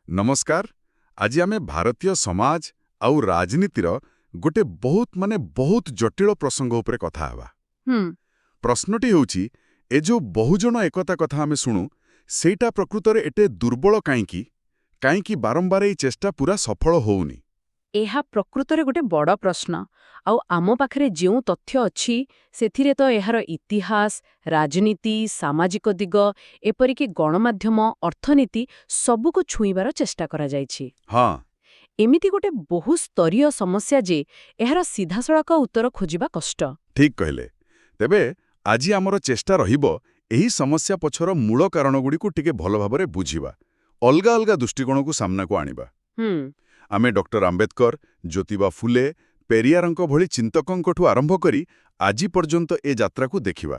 नमस्कार। आज आमे भारतीय समाज आउ राजनीतिर गोटे बहुत जटिल प्रसंग उपरे कथा हेबा। प्रश्नटी होउची ए जो बहुजन एकता कथा आमे सुनु सेटा प्रकृतरे एटे दुर्बल काईकी बारंबार ए चेष्टा पूरा सफल होउनी। ଏହା ପ୍ରକୃତରେ ଗୋଟେ ବଡ଼ ପ୍ରଶ୍ନ ଆଉ ଆମ ପାଖରେ ଯେଉଁ ତଥ୍ୟ ଅଛି ସେଥିରେ ତ ଏହାର ଇତିହାସ, ରାଜନୀତି, ସାମାଜିକ ଦିଗ, ଏପରିକି ଗଣମାଧ୍ୟମ, ଅର୍ଥନୀତି ସବୁକୁ ଛୁଇଁବାର ଚେଷ୍ଟା କରାଯାଇଛି। ହଁ, ଏମିତି ଗୋଟେ ବହୁସ୍ତରୀୟ ସମସ୍ୟା ଯେ ଏହାର ସିଧାସଳଖ ଉତ୍ତର ଖୋଜିବା କଷ୍ଟ। ଠିକ୍ କହିଲେ। ତେବେ ଆଜି ଆମର ଚେଷ୍ଟା ରହିବ ଏହି ସମସ୍ୟା ପଛର ମୂଳ କାରଣଗୁଡ଼ିକୁ ଟିକେ ଭଲ ଭାବରେ ବୁଝିବା, ଅଲଗା ଅଲଗା ଦୃଷ୍ଟିକୋଣକୁ ସାମ୍ନାକୁ ଆଣିବା। ଆମେ ଡକ୍ଟର ଆମ୍ବେଦକର, ଜ୍ୟୋତିବା ଫୁଲେ, ପେରିୟାରଙ୍କ ଭଳି ଚିନ୍ତକଙ୍କଠୁ ଆରମ୍ଭ କରି ଆଜି ପର୍ଯ୍ୟନ୍ତ ଏ ଯାତ୍ରାକୁ ଦେଖିବା।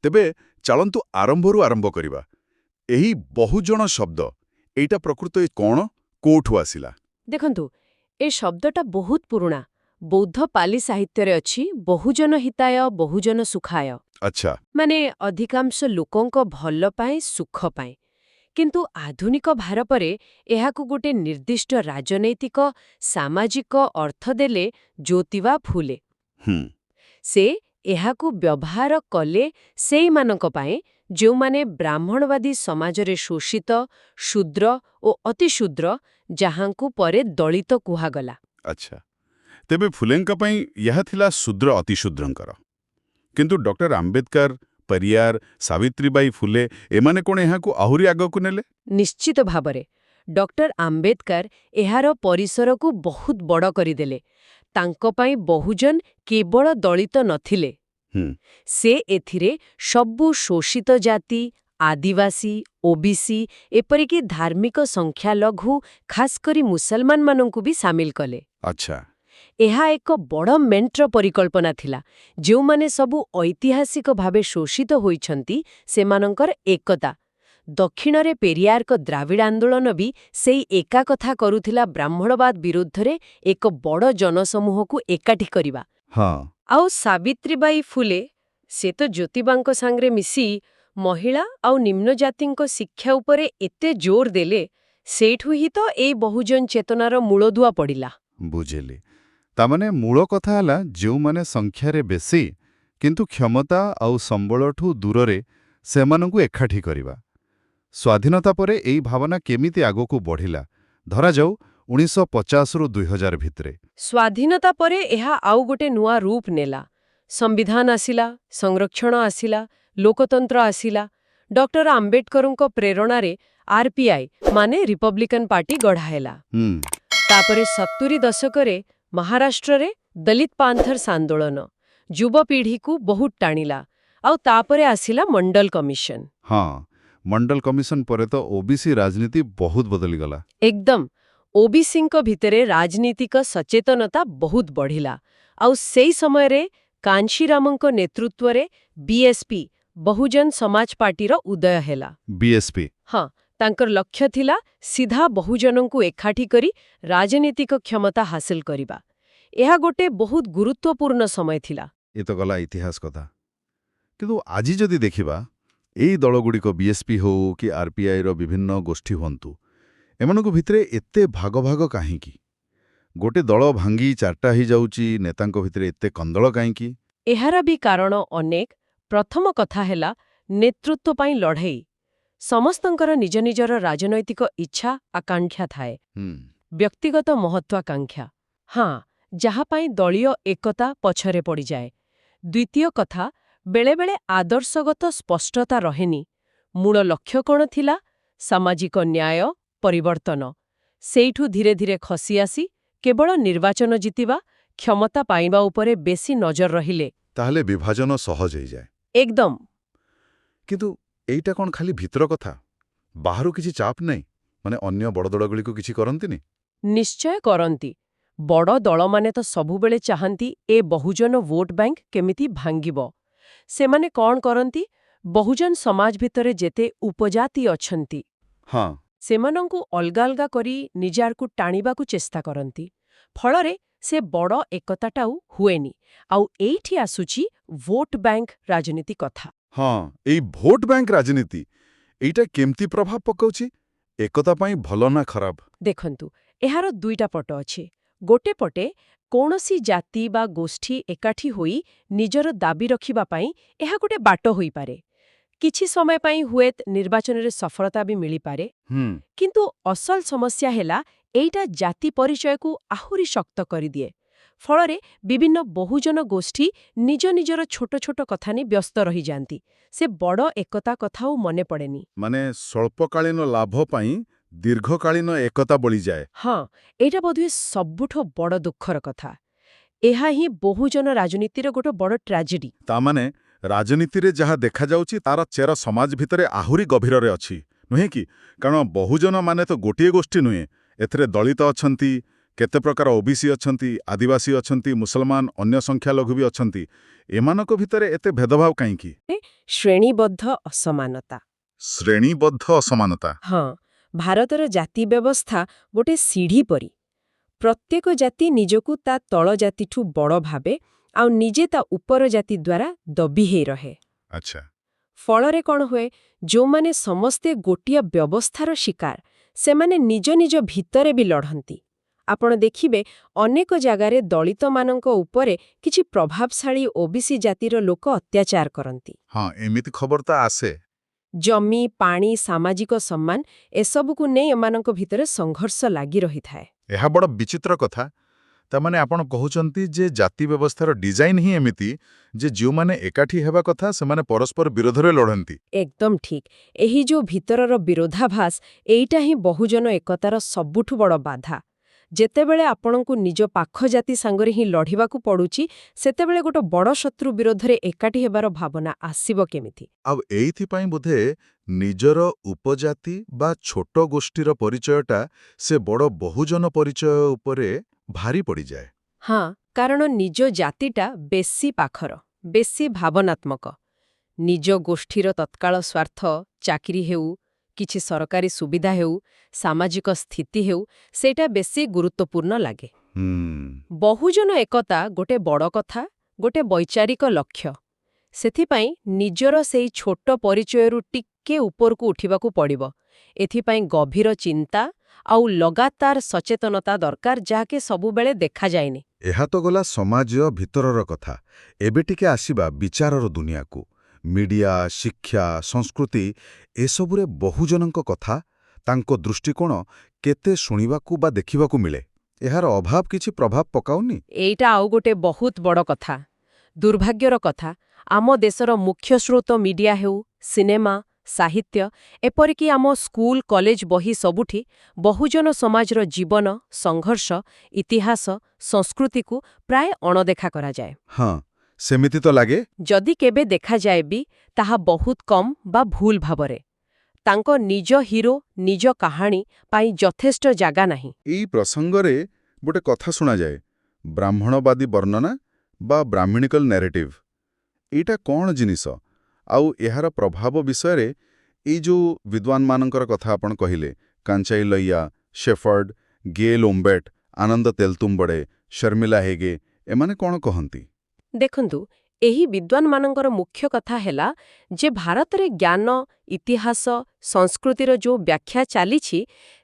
ତେବେ ଚାଲନ୍ତୁ ଆରମ୍ଭରୁ ଆରମ୍ଭ କରିବା। ଏହି ବହୁଜନ ଶବ୍ଦ ଏଇଟା ପ୍ରକୃତରେ କଣ, କୋଉଠୁ ଆସିଲା? ଦେଖନ୍ତୁ, ଏ ଶବ୍ଦଟା ବହୁତ ପୁରୁଣା। ବୌଦ୍ଧ ପାଲି ସାହିତ୍ୟରେ ଅଛି ବହୁଜନ ହିତାୟ ବହୁଜନ ସୁଖାୟ। ଆଚ୍ଛା। ମାନେ ଅଧିକାଂଶ ଲୋକଙ୍କ ଭଲ ପାଇଁ, ସୁଖ ପାଇଁ। କିନ୍ତୁ ଆଧୁନିକ ଭାରତରେ ଏହାକୁ ଗୋଟେ ନିର୍ଦ୍ଦିଷ୍ଟ ରାଜନୈତିକ, ସାମାଜିକ ଅର୍ଥ ଦେଲେ ଜ୍ୟୋତିବା ଫୁଲେ। ସେ ଏହାକୁ ବ୍ୟବହାର କଲେ ସେଇମାନଙ୍କ ପାଇଁ ଯେଉଁମାନେ ବ୍ରାହ୍ମଣବାଦୀ ସମାଜରେ ଶୋଷିତ, ଶୂଦ୍ର ଓ ଅତିଶୂଦ୍ର, ଯାହାଙ୍କୁ ପରେ ଦଳିତ କୁହାଗଲା। ଆଚ୍ଛା। ତେବେ ଫୁଲେଙ୍କ ପାଇଁ ଏହା ଥିଲା ଶୂଦ୍ର ଅତିଶୂଦ୍ରଙ୍କର। କିନ୍ତୁ ଡକ୍ଟର ଆମ୍ବେଦକର, ପରିୟାର, ସାବିତ୍ରୀବାଈ ଫୁଲେ ଏମାନେ କଣ ଏହାକୁ ଆହୁରି ଆଗକୁ ନେଲେ? ନିଶ୍ଚିତ ଭାବରେ। ଡକ୍ଟର ଆମ୍ବେଦକର ଏହାର ପରିସରକୁ ବହୁତ ବଡ଼ କରିଦେଲେ। ତାଙ୍କ ପାଇଁ ବହୁଜନ କେବଳ ଦଳିତ ନଥିଲେ। ସେ ଏଥିରେ ସବୁ ଶୋଷିତ ଜାତି, ଆଦିବାସୀ, ଓବିସି, ଏପରିକି ଧାର୍ମିକ ସଂଖ୍ୟାଲଘୁ, ଖାସ୍ କରି ମୁସଲମାନମାନଙ୍କୁ ବି ସାମିଲ କଲେ। ଆଚ୍ଛା। ଏହା ଏକ ବଡ଼ ମେଣ୍ଟର ପରିକଳ୍ପନା ଥିଲା। ଯେଉଁମାନେ ସବୁ ଐତିହାସିକ ଭାବେ ଶୋଷିତ ହୋଇଛନ୍ତି ସେମାନଙ୍କର ଏକତା। ଦକ୍ଷିଣରେ ପେରିୟାରଙ୍କ ଦ୍ରାବିଡ଼ ଆନ୍ଦୋଳନ ବି ସେଇ ଏକା କଥା କରୁଥିଲା, ବ୍ରାହ୍ମଣବାଦ ବିରୁଦ୍ଧରେ ଏକ ବଡ଼ ଜନସମୂହକୁ ଏକାଠି କରିବା। ଆଉ ସାବିତ୍ରୀବାଈ ଫୁଲେ, ସେ ତ ଜ୍ୟୋତିବାଙ୍କ ସାଙ୍ଗରେ ମିଶି ମହିଳା ଆଉ ନିମ୍ନଜାତିଙ୍କ ଶିକ୍ଷା ଉପରେ ଏତେ ଜୋର ଦେଲେ, ସେଇଠୁ ହିଁ ତ ଏଇ ବହୁଜନ ଚେତନାର ମୂଳଦୁଆ ପଡ଼ିଲା। ବୁଝିଲି। ତାମାନେ ମୂଳ କଥା ହେଲା ଯେଉଁମାନେ ସଂଖ୍ୟାରେ ବେଶୀ କିନ୍ତୁ କ୍ଷମତା ଆଉ ସମ୍ବଳଠୁ ଦୂରରେ, ସେମାନଙ୍କୁ ଏକାଠି କରିବା। ସ୍ୱାଧୀନତା ପରେ ଏହି ଭାବନା କେମିତି ଆଗକୁ ବଢ଼ିଲା, ଧରାଯାଉ 1950ରୁ 2000 ଭିତରେ? ସ୍ୱାଧୀନତା ପରେ ଏହା ଆଉ ଗୋଟେ ନୂଆ ରୂପ ନେଲା। ସମ୍ବିଧାନ ଆସିଲା, ସଂରକ୍ଷଣ ଆସିଲା, ଲୋକତନ୍ତ୍ର ଆସିଲା। ଡକ୍ଟର ଆମ୍ବେଦକରଙ୍କ ପ୍ରେରଣାରେ ଆର୍ପିଆଇ ମାନେ ରିପବ୍ଲିକାନ ପାର୍ଟି ଗଢ଼ା ହେଲା। ତାପରେ 70 ଦଶକରେ ମହାରାଷ୍ଟ୍ରରେ ଦଲିତ ପାନ୍ଥର୍ସ ଆନ୍ଦୋଳନ ଯୁବପିଢ଼ିକୁ ବହୁତ ଟାଣିଲା। ଆଉ ତାପରେ ଆସିଲା ମଣ୍ଡଲ କମିଶନ। ମଣ୍ଡଲ କମିଶନ ପରେ ତ ଓବିସି ରାଜନୀତି ବହୁତ ବଦଳିଗଲା। ଏକଦମ। ଓବିସିଙ୍କ ଭିତରେ ରାଜନୀତିକ ସଚେତନତା ବହୁତ ବଢ଼ିଲା। ଆଉ ସେଇ ସମୟରେ କାଞ୍ଛିରାମଙ୍କ ନେତୃତ୍ୱରେ ବିଏସ୍ପି, ବହୁଜନ ସମାଜ ପାର୍ଟିର ଉଦୟ ହେଲା। ବିଏସ୍ପି? ହଁ, ତାଙ୍କର ଲକ୍ଷ୍ୟ ଥିଲା ସିଧା ବହୁଜନଙ୍କୁ ଏକାଠି କରି ରାଜନୀତିକ କ୍ଷମତା ହାସଲ କରିବା। ଏହା ଗୋଟେ ବହୁତ ଗୁରୁତ୍ୱପୂର୍ଣ୍ଣ ସମୟ ଥିଲା। ଏ ତ ଗଲା ଇତିହାସ କଥା। କିନ୍ତୁ ଆଜି ଯଦି ଦେଖିବା, ଏଇ ଦଳଗୁଡ଼ିକ ବିଏସ୍ପି ହଉ କି ଆର୍ପିଆଇର ବିଭିନ୍ନ ଗୋଷ୍ଠୀ ହୁଅନ୍ତୁ, ଏମାନଙ୍କ ଭିତରେ ଏତେ ଭାଗ ଭାଗ କାହିଁକି? ଗୋଟେ ଦଳ ଭାଙ୍ଗି ଚାରିଟା ହେଇଯାଉଛି, ନେତାଙ୍କ ଭିତରେ ଏତେ କନ୍ଦଳ କାହିଁକି? ଏହାର ବି କାରଣ ଅନେକ। ପ୍ରଥମ କଥା ହେଲା ନେତୃତ୍ୱ ପାଇଁ ଲଢ଼େଇ। ସମସ୍ତଙ୍କର ନିଜ ନିଜର ରାଜନୈତିକ ଇଚ୍ଛା, ଆକାଂକ୍ଷା ଥାଏ। ବ୍ୟକ୍ତିଗତ ମହତ୍ୱାକାଂକ୍ଷା, ଯାହା ପାଇଁ ଦଳୀୟ ଏକତା ପଛରେ ପଡ଼ିଯାଏ। ଦ୍ୱିତୀୟ କଥା, ବେଳେବେଳେ ଆଦର୍ଶଗତ ସ୍ପଷ୍ଟତା ରହେନି। ମୂଳ ଲକ୍ଷ୍ୟ କ'ଣ ଥିଲା? ସାମାଜିକ ନ୍ୟାୟ, ପରିବର୍ତ୍ତନ। ସେଇଠୁ ଧୀରେ ଧୀରେ ଖସି ଆସି କେବଳ ନିର୍ବାଚନ ଜିତିବା, କ୍ଷମତା ପାଇବା ଉପରେ ବେଶୀ ନଜର ରହିଲେ। ତାହେଲେ ବିଭାଜନ ସହଜ ହେଇଯାଏ। ଏକଦମ। କିନ୍ତୁ ଏଇଟା କ'ଣ ଖାଲି ଭିତର କଥା? ବାହାରୁ କିଛି ଚାପ ନାହିଁ? ମାନେ ଅନ୍ୟ ବଡ଼ ଦଳଗୁଡ଼ିକୁ କିଛି କରନ୍ତିନି? ନିଶ୍ଚୟ କରନ୍ତି। ବଡ଼ ଦଳମାନେ ତ ସବୁବେଳେ ଚାହାନ୍ତି ଏ ବହୁଜନ ଭୋଟ ବ୍ୟାଙ୍କ କେମିତି ଭାଙ୍ଗିବ। ସେମାନେ କ'ଣ କରନ୍ତି? ବହୁଜନ ସମାଜ ଭିତରେ ଯେତେ ଉପଜାତି ଅଛନ୍ତି ସେମାନଙ୍କୁ ଅଲଗା ଅଲଗା କରି ନିଜ ଆଡ଼କୁ ଟାଣିବାକୁ ଚେଷ୍ଟା କରନ୍ତି। ଫଳରେ ସେ ବଡ଼ ଏକତାଟା ହୁଏନି। ଆଉ ଏଇଠି ଆସୁଛି ଭୋଟ ବ୍ୟାଙ୍କ ରାଜନୀତି କଥା। ଏଇ ଭୋଟ ବ୍ୟାଙ୍କ ରାଜନୀତି ଏଇଟା କେମିତି ପ୍ରଭାବ ପକାଉଛି? ଏକତା ପାଇଁ ଭଲ ନା ଖରାପ? ଦେଖନ୍ତୁ, ଏହାର ଦୁଇଟା ପଟ ଅଛି। ଗୋଟେ ପଟେ କୌଣସି ଜାତି ବା ଗୋଷ୍ଠୀ ଏକାଠି ହୋଇ ନିଜର ଦାବି ରଖିବା ପାଇଁ ଏହା ଗୋଟେ ବାଟ ହୋଇପାରେ। କିଛି ସମୟ ପାଇଁ ହୁଏତ ନିର୍ବାଚନରେ ସଫଳତା ବି ମିଳିପାରେ। କିନ୍ତୁ ଅସଲ ସମସ୍ୟା ହେଲା ଏଇଟା ଜାତି ପରିଚୟକୁ ଆହୁରି ଶକ୍ତ କରିଦିଏ। ଫଳରେ ବିଭିନ୍ନ ବହୁଜନ ଗୋଷ୍ଠୀ ନିଜ ନିଜର ଛୋଟ ଛୋଟ କଥା ନେଇ ବ୍ୟସ୍ତ ରହିଯାଆନ୍ତି। ସେ ବଡ଼ ଏକତା କଥା ଆଉ ମନେ ପଡ଼େନି। ମାନେ ସ୍ୱଳ୍ପକାଳୀନ ଲାଭ ପାଇଁ ଦୀର୍ଘକାଳୀନ ଏକତା ବଳିଯାଏ। ହଁ, ଏଇଟା ବୋଧହୁଏ ସବୁଠୁ ବଡ଼ ଦୁଃଖର କଥା। ଏହା ହିଁ ବହୁଜନ ରାଜନୀତିର ଗୋଟେ ବଡ଼ ଟ୍ରାଜେଡି। ତାମାନେ ରାଜନୀତିରେ ଯାହା ଦେଖାଯାଉଛି ତାର ଚେର ସମାଜ ଭିତରେ ଆହୁରି ଗଭୀରରେ ଅଛି, ନୁହେଁ କି? କାରଣ ବହୁଜନ ମାନେ ତ ଗୋଟିଏ ଗୋଷ୍ଠୀ ନୁହେଁ। ଏଥିରେ ଦଳିତ ଅଛନ୍ତି, କେତେ ପ୍ରକାର ଓବିସି ଅଛନ୍ତି, ଆଦିବାସୀ ଅଛନ୍ତି, ମୁସଲମାନ, ଅନ୍ୟ ସଂଖ୍ୟାଲଘୁ ବି ଅଛନ୍ତି। ଏମାନଙ୍କ ଭିତରେ ଏତେ ଭେଦଭାବ କାହିଁକି? ଶ୍ରେଣୀବଦ୍ଧ ଅସମାନତା। ଶ୍ରେଣୀବଦ୍ଧ ଅସମାନତା। ହଁ, ଭାରତର ଜାତି ବ୍ୟବସ୍ଥା ଗୋଟେ ସିଢ଼ି ପରି। ପ୍ରତ୍ୟେକ ଜାତି ନିଜକୁ ତା ତଳ ଜାତିଠୁ ବଡ଼ ଭାବେ ଆଉ ନିଜେ ତା ଉପର ଜାତି ଦ୍ୱାରା ଦବି ହେଇ ରହେ। ଆଚ୍ଛା। ଫଳରେ କ'ଣ ହୁଏ, ଯେଉଁମାନେ ସମସ୍ତେ ଗୋଟିଏ ବ୍ୟବସ୍ଥାର ଶିକାର, ସେମାନେ ନିଜ ନିଜ ଭିତରେ ବି ଲଢ଼ନ୍ତି। ଆପଣ ଦେଖିବେ ଅନେକ ଜାଗାରେ ଦଳିତମାନଙ୍କ ଉପରେ କିଛି ପ୍ରଭାବଶାଳୀ ଓବିସି ଜାତିର ଲୋକ ଅତ୍ୟାଚାର କରନ୍ତି। ହଁ, ଏମିତି ଖବର ତ ଆସେ। ଜମି, ପାଣି, ସାମାଜିକ ସମ୍ମାନ ଏସବୁକୁ ନେଇ ଏମାନଙ୍କ ଭିତରେ ସଂଘର୍ଷ ଲାଗି ରହିଥାଏ। ଏହା ବଡ଼ ବିଚିତ୍ର କଥା। ତାମାନେ ଆପଣ କହୁଛନ୍ତି ଯେ ଜାତି ବ୍ୟବସ୍ଥାର ଡିଜାଇନ ହିଁ ଏମିତି ଯେ ଯେଉଁମାନେ ଏକାଠି ହେବା କଥା ସେମାନେ ପରସ୍ପର ବିରୋଧରେ ଲଢ଼ନ୍ତି। ଏକଦମ ଠିକ୍। ଏହି ଯୋଉ ଭିତରର ବିରୋଧାଭାସ, ଏଇଟା ହିଁ ବହୁଜନ ଏକତାର ସବୁଠୁ ବଡ଼ ବାଧା। ଯେତେବେଳେ ଆପଣଙ୍କୁ ନିଜ ପାଖ ଜାତି ସାଙ୍ଗରେ ହିଁ ଲଢ଼ିବାକୁ ପଡ଼ୁଛି, ସେତେବେଳେ ଗୋଟେ ବଡ଼ ଶତ୍ରୁ ବିରୋଧରେ ଏକାଠି ହେବାର ଭାବନା ଆସିବ କେମିତି? ଆଉ ଏଇଥିପାଇଁ ବୋଧେ ନିଜର ଉପଜାତି ବା ଛୋଟ ଗୋଷ୍ଠୀର ପରିଚୟଟା ସେ ବଡ଼ ବହୁଜନ ପରିଚୟ ଉପରେ ଭାରି ପଡ଼ିଯାଏ। ହଁ, କାରଣ ନିଜ ଜାତିଟା ବେଶୀ ପାଖର, ବେଶୀ ଭାବନାତ୍ମକ। ନିଜ ଗୋଷ୍ଠୀର ତତ୍କାଳ ସ୍ୱାର୍ଥ, ଚାକିରି ହେଉ, କିଛି ସରକାରୀ ସୁବିଧା ହେଉ, ସାମାଜିକ ସ୍ଥିତି ହେଉ, ସେଇଟା ବେଶୀ ଗୁରୁତ୍ୱପୂର୍ଣ୍ଣ ଲାଗେ। ବହୁଜନ ଏକତା ଗୋଟେ ବଡ଼ କଥା, ଗୋଟେ ବୈଚାରିକ ଲକ୍ଷ୍ୟ। ସେଥିପାଇଁ ନିଜର ସେଇ ଛୋଟ ପରିଚୟରୁ ଟିକେ ଉପରକୁ ଉଠିବାକୁ ପଡ଼ିବ। ଏଥିପାଇଁ ଗଭୀର ଚିନ୍ତା ଆଉ ଲଗାତାର ସଚେତନତା ଦରକାର, ଯାହାକି ସବୁବେଳେ ଦେଖାଯାଏନି। ଏହା ତ ଗଲା ସମାଜ ଭିତରର କଥା। ଏବେ ଟିକେ ଆସିବା ବିଚାରର ଦୁନିଆକୁ। ମିଡିଆ, ଶିକ୍ଷା, ସଂସ୍କୃତି ଏସବୁରେ ବହୁଜନଙ୍କ କଥା, ତାଙ୍କ ଦୃଷ୍ଟିକୋଣ କେତେ ଶୁଣିବାକୁ ବା ଦେଖିବାକୁ ମିଳେ? ଏହାର ଅଭାବ କିଛି ପ୍ରଭାବ ପକାଉନି? ଏଇଟା ଆଉ ଗୋଟେ ବହୁତ ବଡ଼ କଥା। ଦୁର୍ଭାଗ୍ୟର କଥା, ଆମ ଦେଶର ମୁଖ୍ୟ ସ୍ରୋତ ମିଡିଆ ହେଉ, ସିନେମା, ସାହିତ୍ୟ, ଏପରିକି ଆମ ସ୍କୁଲ, କଲେଜ ବହି ସବୁଠି ବହୁଜନ ସମାଜର ଜୀବନ, ସଂଘର୍ଷ, ଇତିହାସ, ସଂସ୍କୃତିକୁ ପ୍ରାୟ ଅଣଦେଖା କରାଯାଏ। ହଁ, ସେମିତି ତ ଲାଗେ। ଯଦି କେବେ ଦେଖାଯାଏ ବି, ତାହା ବହୁତ କମ୍ ବା ଭୁଲ ଭାବରେ। ତାଙ୍କ ନିଜ ହିରୋ, ନିଜ କାହାଣୀ ପାଇଁ ଯଥେଷ୍ଟ ଜାଗା ନାହିଁ। ଏଇ ପ୍ରସଙ୍ଗରେ ଗୋଟେ କଥା ଶୁଣାଯାଏ, ବ୍ରାହ୍ମଣବାଦୀ ବର୍ଣ୍ଣନା ବା ବ୍ରାହ୍ମଣିକଲ ନ୍ୟାରେଟିଭ। ଏଇଟା କ'ଣ ଜିନିଷ? ଆଉ ଏହାର ପ୍ରଭାବ ବିଷୟରେ ଏଇ ଯୋଉ ବିଦ୍ୱାନମାନଙ୍କର କଥା ଆପଣ କହିଲେ, କାଞ୍ଚାଇଲಯ್ୟା, ଶେଫର୍ଡ, ଗେଲ୍ ଓମ୍ବେଟ, ଆନନ୍ଦ ତେଲତୁମ୍ବଡେ, ଶର୍ମିଲା ହେଗେ, ଏମାନେ କ'ଣ କହନ୍ତି? ଦେଖନ୍ତୁ, ଏହି ବିଦ୍ୱାନମାନଙ୍କର ମୁଖ୍ୟ କଥା ହେଲା ଯେ ଭାରତରେ ଜ୍ଞାନ, ଇତିହାସ, ସଂସ୍କୃତିର ଯୋଉ ବ୍ୟାଖ୍ୟା ଚାଲିଛି,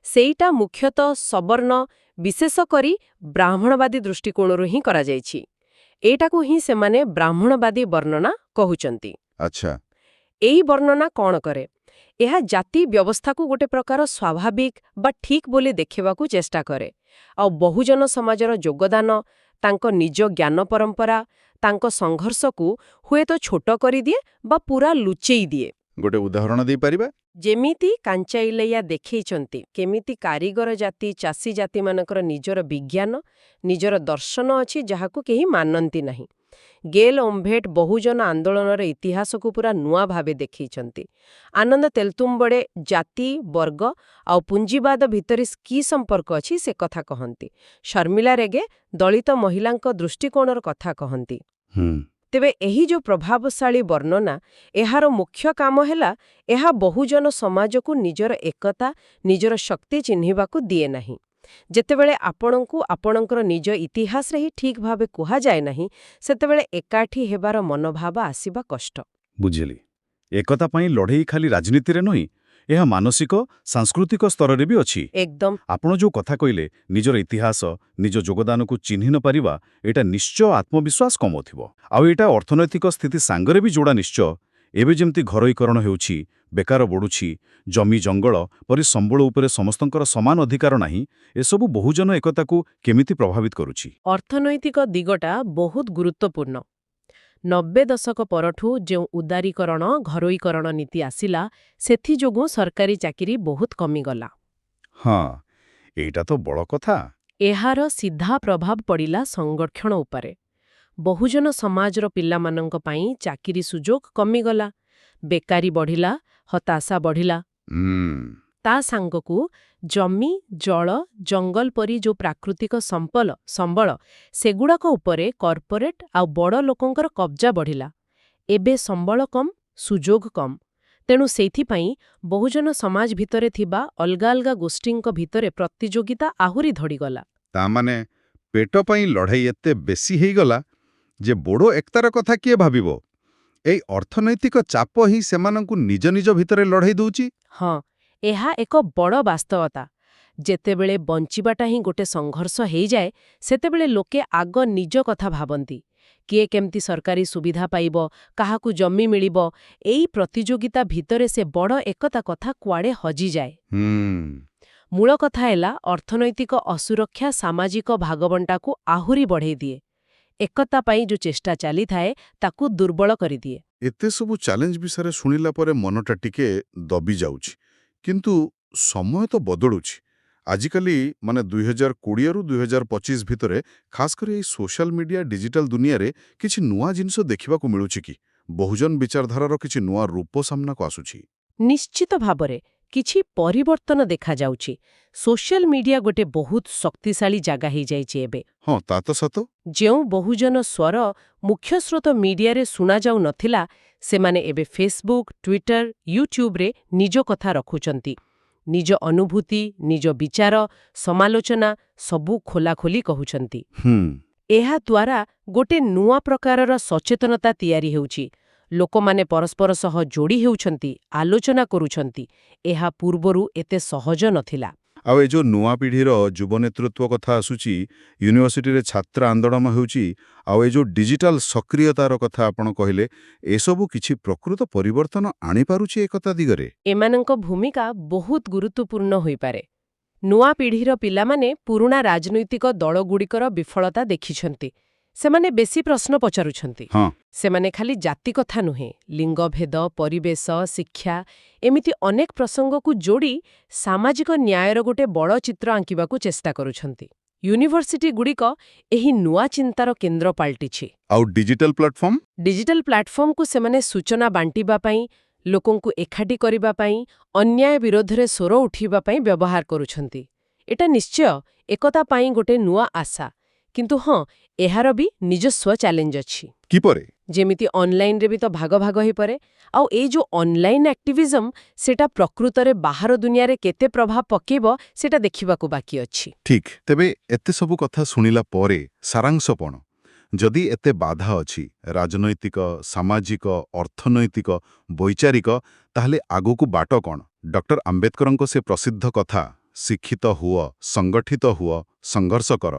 ସେଇଟା ମୁଖ୍ୟତଃ ସବର୍ଣ୍ଣ, ବିଶେଷ କରି ବ୍ରାହ୍ମଣବାଦୀ ଦୃଷ୍ଟିକୋଣରୁ ହିଁ କରାଯାଇଛି। ଏଇଟାକୁ ହିଁ ସେମାନେ ବ୍ରାହ୍ମଣବାଦୀ ବର୍ଣ୍ଣନା କହୁଛନ୍ତି। ଆଚ୍ଛା। ଏଇ ବର୍ଣ୍ଣନା କ'ଣ କରେ? ଏହା ଜାତି ବ୍ୟବସ୍ଥାକୁ ଗୋଟେ ପ୍ରକାର ସ୍ୱାଭାବିକ ବା ଠିକ୍ ବୋଲି ଦେଖିବାକୁ ଚେଷ୍ଟା କରେ। ଆଉ ବହୁଜନ ସମାଜର ଯୋଗଦାନ, ତାଙ୍କ ନିଜ ଜ୍ଞାନ ପରମ୍ପରା, ତାଙ୍କ ସଂଘର୍ଷକୁ ହୁଏତ ଛୋଟ କରିଦିଏ ବା ପୁରା ଲୁଚେଇ ଦିଏ। ଗୋଟେ ଉଦାହରଣ ଦେଇପାରିବା? ଯେମିତି କାଞ୍ଚାଇଲಯ್ୟା ଦେଖେଇଛନ୍ତି, କେମିତି କାରିଗର ଜାତି, ଚାଷୀ ଜାତିମାନଙ୍କର ନିଜର ବିଜ୍ଞାନ, ନିଜର ଦର୍ଶନ ଅଛି, ଯାହାକୁ କେହି ମାନନ୍ତି ନାହିଁ। ଗେଲ୍ ଓମ୍ବେଟ ବହୁଜନ ଆନ୍ଦୋଳନର ଇତିହାସକୁ ପୁରା ନୂଆ ଭାବେ ଦେଖେଇଛନ୍ତି। ଆନନ୍ଦ ତେଲତୁମ୍ବଡେ ଜାତି, ବର୍ଗ ଆଉ ପୁଞ୍ଜିବାଦ ଭିତରେ କି ସମ୍ପର୍କ ଅଛି ସେ କଥା କହନ୍ତି। ଶର୍ମିଲା ରେଗେ ଦଳିତ ମହିଳାଙ୍କ ଦୃଷ୍ଟିକୋଣର କଥା କହନ୍ତି। ତେବେ ଏହି ଯୋଉ ପ୍ରଭାବଶାଳୀ ବର୍ଣ୍ଣନା, ଏହାର ମୁଖ୍ୟ କାମ ହେଲା ଏହା ବହୁଜନ ସମାଜକୁ ନିଜର ଏକତା, ନିଜର ଶକ୍ତି ଚିହ୍ନିବାକୁ ଦିଏ ନାହିଁ। ଯେତେବେଳେ ଆପଣଙ୍କୁ ଆପଣଙ୍କର ନିଜ ଇତିହାସରେ ହିଁ ଠିକ୍ ଭାବେ କୁହାଯାଏ ନାହିଁ, ସେତେବେଳେ ଏକାଠି ହେବାର ମନୋଭାବ ଆସିବା କଷ୍ଟ। ବୁଝିଲି। ଏକତା ପାଇଁ ଲଢ଼େଇ ଖାଲି ରାଜନୀତିରେ ନୁହେଁ, ଏହା ମାନସିକ ସାଂସ୍କୃତିକ ସ୍ତରରେ ବି ଅଛି। ଏକଦମ ଆପଣ ଯୋଉ କଥା କହିଲେ ନିଜର ଇତିହାସ ନିଜ ଯୋଗଦାନକୁ ଚିହ୍ନି ନ ପାରିବା ଏଇଟା ନିଶ୍ଚୟ ଆତ୍ମବିଶ୍ୱାସ କମଉଥିବ। ଆଉ ଏଇଟା ଅର୍ଥନୈତିକ ସ୍ଥିତି ସାଙ୍ଗରେ ବି ଯୋଡ଼ା ନିଶ୍ଚୟ। ଏବେ ଯେମିତି ଘରୋଇକରଣ ହେଉଛି, ବେକାର ବଢ଼ୁଛି, ଜମି ଜଙ୍ଗଳ ପରି ସମ୍ବଳ ଉପରେ ସମସ୍ତଙ୍କର ସମାନ ଅଧିକାର ନାହିଁ, ଏସବୁ ବହୁଜନ ଏକତାକୁ କେମିତି ପ୍ରଭାବିତ କରୁଛି? ଅର୍ଥନୈତିକ ଦିଗଟା ବହୁତ ଗୁରୁତ୍ୱପୂର୍ଣ୍ଣ। 90 ଦଶକ ପରଠୁ ଯେଉଁ ଉଦାରୀକରଣ ଘରୋଇକରଣ ନୀତି ଆସିଲା, ସେଥିଯୋଗୁଁ ସରକାରୀ ଚାକିରି ବହୁତ କମିଗଲା। ହଁ, ଏଇଟା ତ ବଡ଼ କଥା। ଏହାର ସିଧା ପ୍ରଭାବ ପଡ଼ିଲା ସଂରକ୍ଷଣ ଉପରେ। ବହୁଜନ ସମାଜର ପିଲାମାନଙ୍କ ପାଇଁ ଚାକିରି ସୁଯୋଗ କମିଗଲା, ବେକାରୀ ବଢ଼ିଲା, ହତାଶା ବଢ଼ିଲା। ତା ସାଙ୍ଗକୁ ଜମି, ଜଳ, ଜଙ୍ଗଲ ପରି ଯେଉଁ ପ୍ରାକୃତିକ ସମ୍ବଳ ସେଗୁଡ଼ାକ ଉପରେ କର୍ପୋରେଟ୍ ଆଉ ବଡ଼ ଲୋକଙ୍କର କବ୍ଜା ବଢ଼ିଲା। ଏବେ ସମ୍ବଳ କମ୍, ସୁଯୋଗ କମ୍। ତେଣୁ ସେଇଥିପାଇଁ ବହୁଜନ ସମାଜ ଭିତରେ ଥିବା ଅଲଗା ଅଲଗା ଗୋଷ୍ଠୀଙ୍କ ଭିତରେ ପ୍ରତିଯୋଗିତା ଆହୁରି ଧଡ଼ିଗଲା। ତାମାନେ ପେଟ ପାଇଁ ଲଢ଼େଇ ଏତେ ବେଶୀ ହେଇଗଲା ଯେ ବୋଡୋ ଏକତାର କଥା କିଏ ଭାବିବ? ଏଇ ଅର୍ଥନୈତିକ ଚାପ ହିଁ ସେମାନଙ୍କୁ ନିଜ ନିଜ ଭିତରେ ଲଢ଼େଇ ଦଉଛି। ହଁ, ଏହା ଏକ ବଡ଼ ବାସ୍ତବତା। ଯେତେବେଳେ ବଞ୍ଚିବାଟା ହିଁ ଗୋଟେ ସଂଘର୍ଷ ହେଇଯାଏ, ସେତେବେଳେ ଲୋକେ ଆଗ ନିଜ କଥା ଭାବନ୍ତି। କିଏ କେମିତି ସରକାରୀ ସୁବିଧା ପାଇବ, କାହାକୁ ଜମି ମିଳିବ, ଏଇ ପ୍ରତିଯୋଗିତା ଭିତରେ ସେ ବଡ଼ ଏକତା କଥା କୁଆଡ଼େ ହଜିଯାଏ। ମୂଳ କଥା ହେଲା ଅର୍ଥନୈତିକ ଅସୁରକ୍ଷା ସାମାଜିକ ଭାଗବଣ୍ଟାକୁ ଆହୁରି ବଢ଼େଇ ଦିଏ। ଏକତା ପାଇଁ ଯେଉଁ ଚେଷ୍ଟା ଚାଲିଥାଏ, ତାକୁ ଦୁର୍ବଳ କରିଦିଏ। ଏତେ ସବୁ ଚ୍ୟାଲେଞ୍ଜ ବିଷୟରେ ଶୁଣିଲା ପରେ ମନଟା ଟିକେ ଦବି ଯାଉଛି। କିନ୍ତୁ ସମୟ ତ ବଦଳୁଛି। ଆଜିକାଲି 2020ରୁ 2025 ଭିତରେ ଖାସ୍ କରି ଏଇ ସୋଶାଲ ମିଡିଆ ଡିଜିଟାଲ ଦୁନିଆରେ କିଛି ନୂଆ ଜିନିଷ ଦେଖିବାକୁ ମିଳୁଛି କି? ବହୁଜନ ବିଚାରଧାରାର କିଛି ନୂଆ ରୂପ ସାମ୍ନାକୁ ଆସୁଛି? ନିଶ୍ଚିତ ଭାବରେ କିଛି ପରିବର୍ତ୍ତନ ଦେଖାଯାଉଛି। ସୋସିଆଲ ମିଡିଆ ଗୋଟେ ବହୁତ ଶକ୍ତିଶାଳୀ ଜାଗା ହେଇଯାଇଛି ଏବେ। ହଁ, ତା ତ ସତ। ଯେଉଁ ବହୁଜନ ସ୍ୱର ମୁଖ୍ୟସ୍ରୋତ ମିଡିଆରେ ଶୁଣାଯାଉ ନଥିଲା, ସେମାନେ ଏବେ ଫେସବୁକ୍, ଟ୍ୱିଟର, ୟୁଟ୍ୟୁବରେ ନିଜ କଥା ରଖୁଛନ୍ତି। ନିଜ ଅନୁଭୂତି, ନିଜ ବିଚାର, ସମାଲୋଚନା ସବୁ ଖୋଲାଖୋଲି କହୁଛନ୍ତି। ଏହାଦ୍ୱାରା ଗୋଟେ ନୂଆ ପ୍ରକାରର ସଚେତନତା ତିଆରି ହେଉଛି। ଲୋକମାନେ ପରସ୍ପର ସହ ଯୋଡ଼ି ହେଉଛନ୍ତି, ଆଲୋଚନା କରୁଛନ୍ତି। ଏହା ପୂର୍ବରୁ ଏତେ ସହଜ ନଥିଲା। ଆଉ ଏ ଯୋଉ ନୂଆ ପିଢ଼ିର ଯୁବ ନେତୃତ୍ୱ କଥା ଆସୁଛି, ୟୁନିଭର୍ସିଟିରେ ଛାତ୍ର ଆନ୍ଦୋଳନ ହେଉଛି, ଆଉ ଏ ଯୋଉ ଡିଜିଟାଲ ସକ୍ରିୟତାର କଥା ଆପଣ କହିଲେ, ଏସବୁ କିଛି ପ୍ରକୃତ ପରିବର୍ତ୍ତନ ଆଣିପାରୁଛି ଏକତା ଦିଗରେ? ଏମାନଙ୍କ ଭୂମିକା ବହୁତ ଗୁରୁତ୍ୱପୂର୍ଣ୍ଣ ହୋଇପାରେ। ନୂଆ ପିଢ଼ିର ପିଲାମାନେ ପୁରୁଣା ରାଜନୈତିକ ଦଳଗୁଡ଼ିକର ବିଫଳତା ଦେଖିଛନ୍ତି। ସେମାନେ ବେଶୀ ପ୍ରଶ୍ନ ପଚାରୁଛନ୍ତି। ହଁ। ସେମାନେ ଖାଲି ଜାତି କଥା ନୁହେଁ, ଲିଙ୍ଗଭେଦ, ପରିବେଶ, ଶିକ୍ଷା ଏମିତି ଅନେକ ପ୍ରସଙ୍ଗକୁ ଯୋଡ଼ି ସାମାଜିକ ନ୍ୟାୟର ଗୋଟେ ବଡ଼ ଚିତ୍ର ଆଙ୍କିବାକୁ ଚେଷ୍ଟା କରୁଛନ୍ତି। ୟୁନିଭର୍ସିଟିଗୁଡ଼ିକ ଏହି ନୂଆ ଚିନ୍ତାର କେନ୍ଦ୍ର ପାଲଟିଛି। ଆଉ ଡିଜିଟାଲ ପ୍ଲାଟଫର୍ମ? ଡିଜିଟାଲ ପ୍ଲାଟଫର୍ମକୁ ସେମାନେ ସୂଚନା ବାଣ୍ଟିବା ପାଇଁ, ଲୋକଙ୍କୁ ଏକାଠି କରିବା ପାଇଁ, ଅନ୍ୟାୟ ବିରୋଧରେ ସ୍ୱର ଉଠିବା ପାଇଁ ବ୍ୟବହାର କରୁଛନ୍ତି। ଏଟା ନିଶ୍ଚୟ ଏକତା ପାଇଁ ଗୋଟେ ନୂଆ ଆଶା। କିନ୍ତୁ ହଁ, ଏହାର ବି ନିଜସ୍ୱ ଚ୍ୟାଲେଞ୍ଜ ଅଛି। କିପରି? ଯେମିତି ଅନଲାଇନରେ ବି ତ ଭାଗ ଭାଗ ହେଇପାରେ। ଆଉ ଏଇ ଯୋଉ ଅନଲାଇନ ଆକ୍ଟିଭିଜମ, ସେଟା ପ୍ରକୃତରେ ବାହାର ଦୁନିଆରେ କେତେ ପ୍ରଭାବ ପକେଇବ, ସେଟା ଦେଖିବାକୁ ବାକି ଅଛି। ଠିକ୍। ତେବେ ଏତେ ସବୁ କଥା ଶୁଣିଲା ପରେ ସାରାଂଶ କ'ଣ? ଯଦି ଏତେ ବାଧା ଅଛି, ରାଜନୈତିକ, ସାମାଜିକ, ଅର୍ଥନୈତିକ, ବୈଚାରିକ, ତାହେଲେ ଆଗକୁ ବାଟ କ'ଣ? ଡକ୍ଟର ଆମ୍ବେଦକରଙ୍କ ସେ ପ୍ରସିଦ୍ଧ କଥା, ଶିକ୍ଷିତ ହୁଅ, ସଂଗଠିତ ହୁଅ, ସଂଘର୍ଷ କର,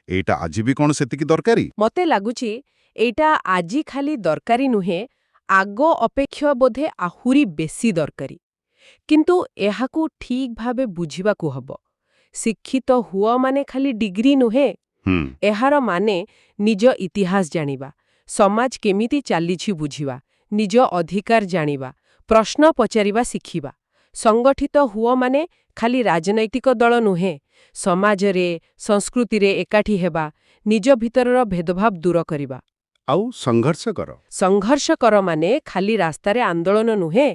ଏଇଟା ଆଜି ବି କ'ଣ ସେତିକି ଦରକାରୀ? ମତେ ଲାଗୁଛି ଏଇଟା ଆଜି ଖାଲି ଦରକାରୀ ନୁହେଁ, ଆଗ ଅପେକ୍ଷା ବୋଧେ ଆହୁରି ବେଶୀ ଦରକାରୀ। କିନ୍ତୁ ଏହାକୁ ଠିକ୍ ଭାବେ ବୁଝିବାକୁ ହବ। ଶିକ୍ଷିତ ହୁଅ ମାନେ ଖାଲି ଡିଗ୍ରୀ ନୁହେଁ। ଏହାର ମାନେ ନିଜ ଇତିହାସ ଜାଣିବା, ସମାଜ କେମିତି ଚାଲିଛି ବୁଝିବା, ନିଜ ଅଧିକାର ଜାଣିବା, ପ୍ରଶ୍ନ ପଚାରିବା ଶିଖିବା। ସଂଗଠିତ ହୁଅ ମାନେ ଖାଲି ରାଜନୈତିକ ଦଳ ନୁହେଁ, ସମାଜରେ, ସଂସ୍କୃତିରେ ଏକାଠି ହେବା, ନିଜ ଭିତରର ଭେଦଭାବ ଦୂର କରିବା। ଆଉ ସଂଘର୍ଷ କର? ସଂଘର୍ଷ କର ମାନେ ଖାଲି ରାସ୍ତାରେ ଆନ୍ଦୋଳନ ନୁହେଁ,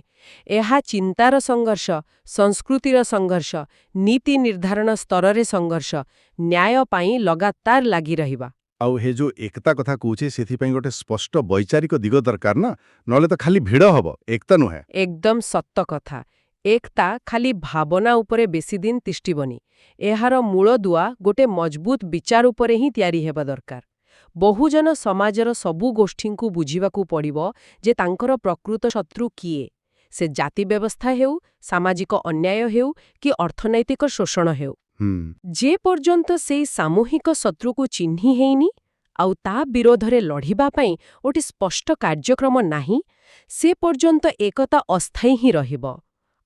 ଏହା ଚିନ୍ତାର ସଂଘର୍ଷ, ସଂସ୍କୃତିର ସଂଘର୍ଷ, ନୀତି ନିର୍ଦ୍ଧାରଣ ସ୍ତରରେ ସଂଘର୍ଷ, ନ୍ୟାୟ ପାଇଁ ଲଗାତାର ଲାଗି ରହିବା। ଆଉ ହେ ଯୋଉ ଏକତା କଥା କହୁଛେ, ସେଥିପାଇଁ ଗୋଟେ ସ୍ପଷ୍ଟ ବୈଚାରିକ ଦିଗ ଦରକାର ନା, ନହେଲେ ତ ଖାଲି ଭିଡ଼ ହବ, ଏକତା ନୁହେଁ। ଏକଦମ ସତ କଥା। ଏକତା ଖାଲି ଭାବନା ଉପରେ ବେଶୀ ଦିନ ତିଷ୍ଠିବନି। ଏହାର ମୂଳଦୁଆ ଗୋଟେ ମଜବୁତ ବିଚାର ଉପରେ ହିଁ ତିଆରି ହେବା ଦରକାର। ବହୁଜନ ସମାଜର ସବୁ ଗୋଷ୍ଠୀଙ୍କୁ ବୁଝିବାକୁ ପଡ଼ିବ ଯେ ତାଙ୍କର ପ୍ରକୃତ ଶତ୍ରୁ କିଏ। ସେ ଜାତି ବ୍ୟବସ୍ଥା ହେଉ, ସାମାଜିକ ଅନ୍ୟାୟ ହେଉ କି ଅର୍ଥନୈତିକ ଶୋଷଣ ହେଉ। ଯେ ପର୍ଯ୍ୟନ୍ତ ସେଇ ସାମୂହିକ ଶତ୍ରୁକୁ ଚିହ୍ନି ହେଇନି ଆଉ ତା ବିରୋଧରେ ଲଢ଼ିବା ପାଇଁ ଗୋଟେ ସ୍ପଷ୍ଟ କାର୍ଯ୍ୟକ୍ରମ ନାହିଁ, ସେ ପର୍ଯ୍ୟନ୍ତ ଏକତା ଅସ୍ଥାୟୀ ହିଁ ରହିବ।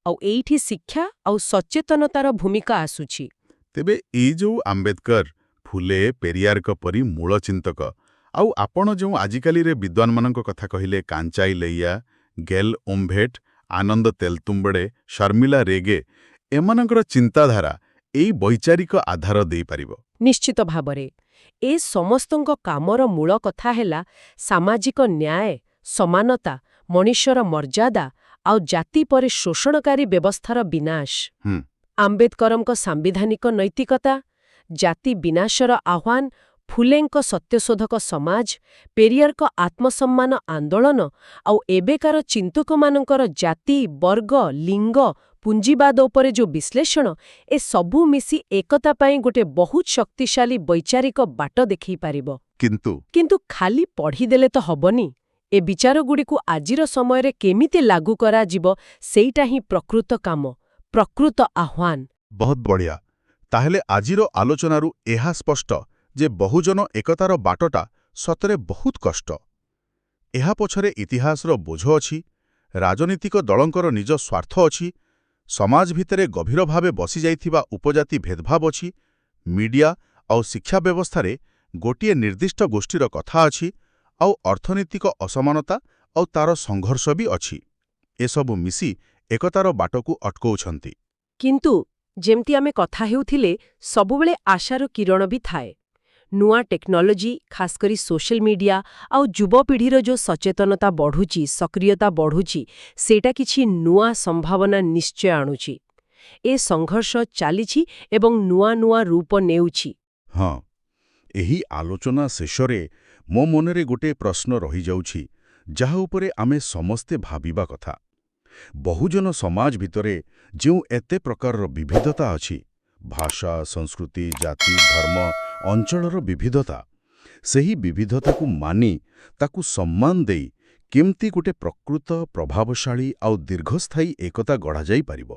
ଆଉ ଏଇଠି ଶିକ୍ଷା ଆଉ ସଚେତନତାର ଭୂମିକା ଆସୁଛି। ତେବେ ଏଇ ଯୋଉ ଆମ୍ବେଦକର, ଫୁଲେ, ପେରିୟାରଙ୍କ ପରି ମୂଳ ଚିନ୍ତକ, ଆଉ ଆପଣ ଯେଉଁ ଆଜିକାଲିରେ ବିଦ୍ୱାନମାନଙ୍କ କଥା କହିଲେ, କାଞ୍ଚାଇ ଲୈୟା, ଗେଲ୍ ଓମ୍ଭେଟ୍, ଆନନ୍ଦ ତେଲତୁମ୍ବଡେ, ଶର୍ମିଲା ରେଗେ, ଏମାନଙ୍କର ଚିନ୍ତାଧାରା ଏଇ ବୈଚାରିକ ଆଧାର ଦେଇପାରିବ? ନିଶ୍ଚିତ ଭାବରେ। ଏ ସମସ୍ତଙ୍କ କାମର ମୂଳ କଥା ହେଲା ସାମାଜିକ ନ୍ୟାୟ, ସମାନତା, ମଣିଷର ମର୍ଯ୍ୟାଦା ଆଉ ଜାତି ପରେ ଶୋଷଣକାରୀ ବ୍ୟବସ୍ଥାର ବିନାଶ। ଆମ୍ବେଦକରଙ୍କ ସାମ୍ବିଧାନିକ ନୈତିକତା, ଜାତି ବିନାଶର ଆହ୍ୱାନ, ଫୁଲେଙ୍କ ସତ୍ୟଶୋଧକ ସମାଜ, ପେରିୟାରଙ୍କ ଆତ୍ମସମ୍ମାନ ଆନ୍ଦୋଳନ ଆଉ ଏବେକାର ଚିନ୍ତକମାନଙ୍କର ଜାତି, ବର୍ଗ, ଲିଙ୍ଗ, ପୁଞ୍ଜିବାଦ ଉପରେ ଯେଉଁ ବିଶ୍ଳେଷଣ, ଏ ସବୁ ମିଶି ଏକତା ପାଇଁ ଗୋଟେ ବହୁତ ଶକ୍ତିଶାଳୀ ବୈଚାରିକ ବାଟ ଦେଖେଇପାରିବ। କିନ୍ତୁ ଖାଲି ପଢ଼ିଦେଲେ ତ ହବନି। ଏ ବିଚାରଗୁଡ଼ିକୁ ଆଜିର ସମୟରେ କେମିତି ଲାଗୁ କରାଯିବ, ସେଇଟା ହିଁ ପ୍ରକୃତ କାମ, ପ୍ରକୃତ ଆହ୍ୱାନ। ବହୁତ ବଢ଼ିଆ। ତାହେଲେ ଆଜିର ଆଲୋଚନାରୁ ଏହା ସ୍ପଷ୍ଟ ଯେ ବହୁଜନ ଏକତାର ବାଟଟା ସତରେ ବହୁତ କଷ୍ଟ। ଏହା ପଛରେ ଇତିହାସର ବୋଝ ଅଛି, ରାଜନୀତିକ ଦଳଙ୍କର ନିଜ ସ୍ୱାର୍ଥ ଅଛି, ସମାଜ ଭିତରେ ଗଭୀର ଭାବେ ବସିଯାଇଥିବା ଉପଜାତି ଭେଦଭାବ ଅଛି, ମିଡିଆ ଆଉ ଶିକ୍ଷା ବ୍ୟବସ୍ଥାରେ ଗୋଟିଏ ନିର୍ଦ୍ଦିଷ୍ଟ ଗୋଷ୍ଠୀର କଥା ଅଛି, ଆଉ ଅର୍ଥନୈତିକ ଅସମାନତା ଆଉ ତାର ସଂଘର୍ଷ ବି ଅଛି। ଏସବୁ ମିଶି ଏକତାର ବାଟକୁ ଅଟକଉଛନ୍ତି। କିନ୍ତୁ ଯେମିତି ଆମେ କଥା ହେଉଥିଲେ, ସବୁବେଳେ ଆଶାର କିରଣ ବି ଥାଏ। ନୂଆ ଟେକ୍ନୋଲୋଜି, ଖାସ୍ କରି ସୋସିଆଲ ମିଡିଆ ଆଉ ଯୁବପିଢ଼ିର ଯେଉଁ ସଚେତନତା ବଢ଼ୁଛି, ସକ୍ରିୟତା ବଢ଼ୁଛି, ସେଇଟା କିଛି ନୂଆ ସମ୍ଭାବନା ନିଶ୍ଚୟ ଆଣୁଛି। ଏ ସଂଘର୍ଷ ଚାଲିଛି ଏବଂ ନୂଆ ନୂଆ ରୂପ ନେଉଛି। ହଁ, ଏହି ଆଲୋଚନା ଶେଷରେ ମୋ ମନରେ ଗୋଟେ ପ୍ରଶ୍ନ ରହିଯାଉଛି, ଯାହା ଉପରେ ଆମେ ସମସ୍ତେ ଭାବିବା କଥା। ବହୁଜନ ସମାଜ ଭିତରେ ଯେଉଁ ଏତେ ପ୍ରକାରର ବିବିଧତା ଅଛି, ଭାଷା, ସଂସ୍କୃତି, ଜାତି, ଧର୍ମ, ଅଞ୍ଚଳର ବିବିଧତା, ସେହି ବିବିଧତାକୁ ମାନି, ତାକୁ ସମ୍ମାନ ଦେଇ କେମିତି ଗୋଟେ ପ୍ରକୃତ, ପ୍ରଭାବଶାଳୀ ଆଉ ଦୀର୍ଘସ୍ଥାୟୀ ଏକତା ଗଢ଼ାଯାଇପାରିବ?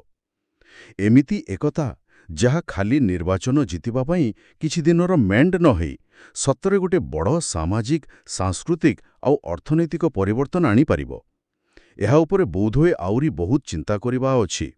ଏମିତି ଏକତା ଯାହା ଖାଲି ନିର୍ବାଚନ ଜିତିବା ପାଇଁ କିଛି ଦିନର ମେଣ୍ଡ ନ ହେଇ ସତରେ ଗୋଟେ ବଡ଼ ସାମାଜିକ, ସାଂସ୍କୃତିକ ଆଉ ଅର୍ଥନୈତିକ ପରିବର୍ତ୍ତନ ଆଣିପାରିବ। ଏହା ଉପରେ ବୋଧହୁଏ ଆହୁରି ବହୁତ ଚିନ୍ତା କରିବା ଅଛି।